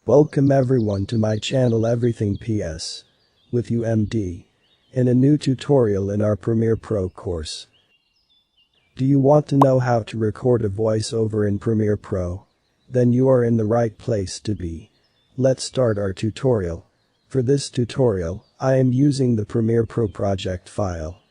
Welcome everyone to my channel Everything PS. With UMD. In a new tutorial in our Premiere Pro course. Do you want to know how to record a voiceover in Premiere Pro? Then you are in the right place to be. Let's start our tutorial. For this tutorial, I am using the Premiere Pro project file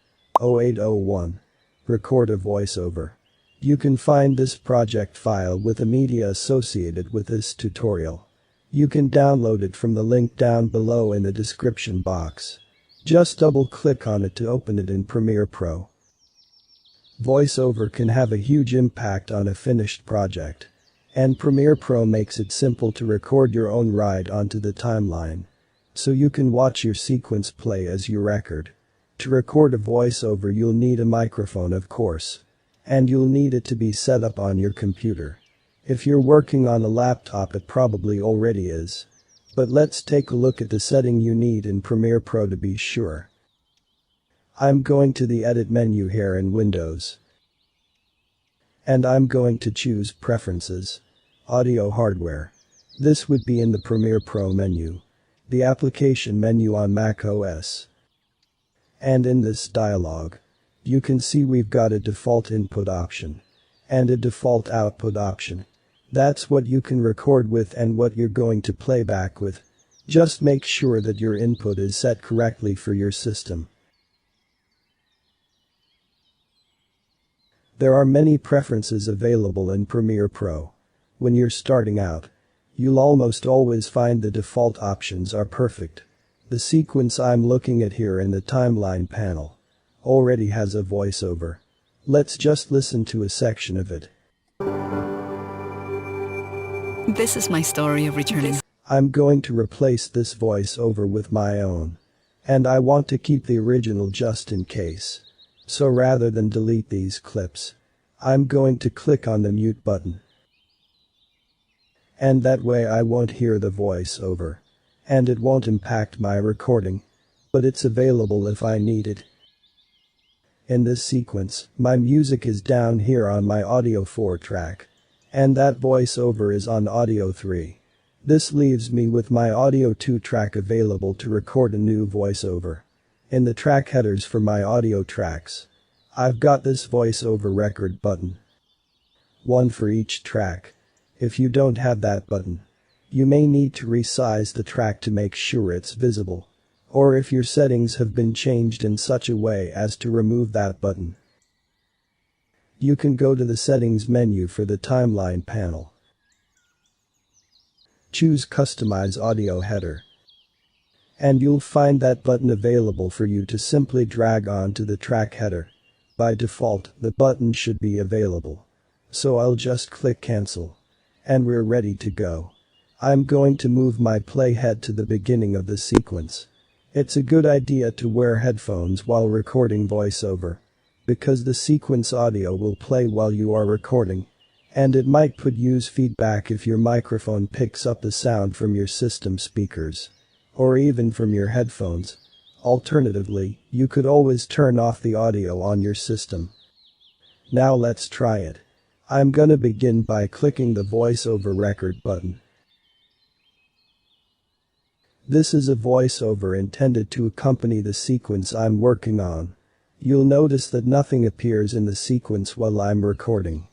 0801. Record a voiceover. You can find this project file with the media associated with this tutorial. You can download it from the link down below in the description box. Just double-click on it to open it in Premiere Pro. VoiceOver can have a huge impact on a finished project. And Premiere Pro makes it simple to record your own ride onto the timeline. So you can watch your sequence play as you record. To record a voiceover you'll need a microphone, of course. And you'll need it to be set up on your computer. If you're working on a laptop it probably already is. But let's take a look at the setting you need in Premiere Pro to be sure. I'm going to the Edit menu here in Windows. And I'm going to choose Preferences. Audio Hardware. This would be in the Premiere Pro menu. The Application menu on macOS. And in this dialog, you can see we've got a default input option. And a default output option. That's what you can record with and what you're going to play back with. Just make sure that your input is set correctly for your system. There are many preferences available in Premiere Pro. When you're starting out, you'll almost always find the default options are perfect. The sequence I'm looking at here in the timeline panel already has a voiceover. Let's just listen to a section of it. This is my story of returning. I'm going to replace this voiceover with my own. And I want to keep the original just in case. So rather than delete these clips, I'm going to click on the mute button. And that way I won't hear the voiceover. And it won't impact my recording. But it's available if I need it. In this sequence, my music is down here on my Audio 4 track. And that voiceover is on Audio 3. This leaves me with my Audio 2 track available to record a new voiceover. In the track headers for my audio tracks, I've got this voiceover record button. One for each track. If you don't have that button, you may need to resize the track to make sure it's visible. Or if your settings have been changed in such a way as to remove that button. You can go to the Settings menu for the Timeline panel. Choose Customize Audio Header. And you'll find that button available for you to simply drag onto the track header. By default, the button should be available. So I'll just click Cancel. And we're ready to go. I'm going to move my playhead to the beginning of the sequence. It's a good idea to wear headphones while recording voiceover. Because the sequence audio will play while you are recording. And it might produce feedback if your microphone picks up the sound from your system speakers. Or even from your headphones. Alternatively, you could always turn off the audio on your system. Now let's try it. I'm gonna begin by clicking the voiceover record button. This is a voiceover intended to accompany the sequence I'm working on. You'll notice that nothing appears in the sequence while I'm recording.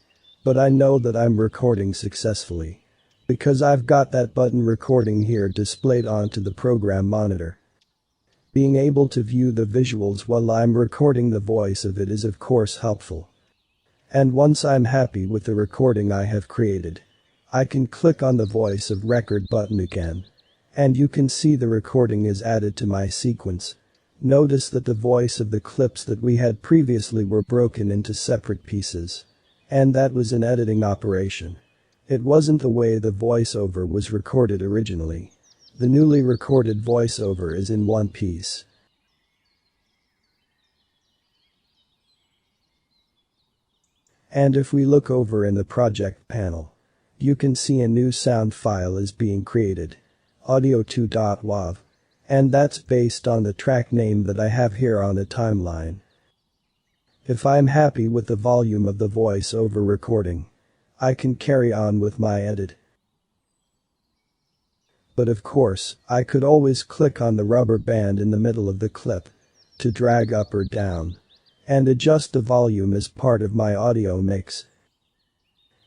But I know that I'm recording successfully. Because I've got that button recording here displayed onto the program monitor. Being able to view the visuals while I'm recording the voice of it is of course helpful. And once I'm happy with the recording I have created, I can click on the voice of record button again. And you can see the recording is added to my sequence. Notice that the voice of the clips that we had previously were broken into separate pieces. And that was an editing operation. It wasn't the way the voiceover was recorded originally. The newly recorded voiceover is in one piece. And if we look over in the project panel, you can see a new sound file is being created. Audio2.wav. And that's based on the track name that I have here on the timeline. If I'm happy with the volume of the voiceover recording, I can carry on with my edit. But of course, I could always click on the rubber band in the middle of the clip to drag up or down and adjust the volume as part of my audio mix.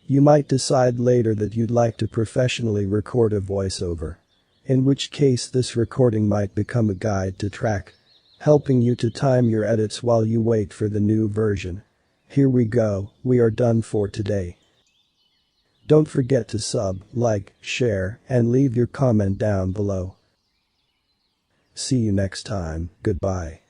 You might decide later that you'd like to professionally record a voiceover, in which case this recording might become a guide to track, helping you to time your edits while you wait for the new version. Here we go, we are done for today. Don't forget to sub, like, share, and leave your comment down below. See you next time, goodbye.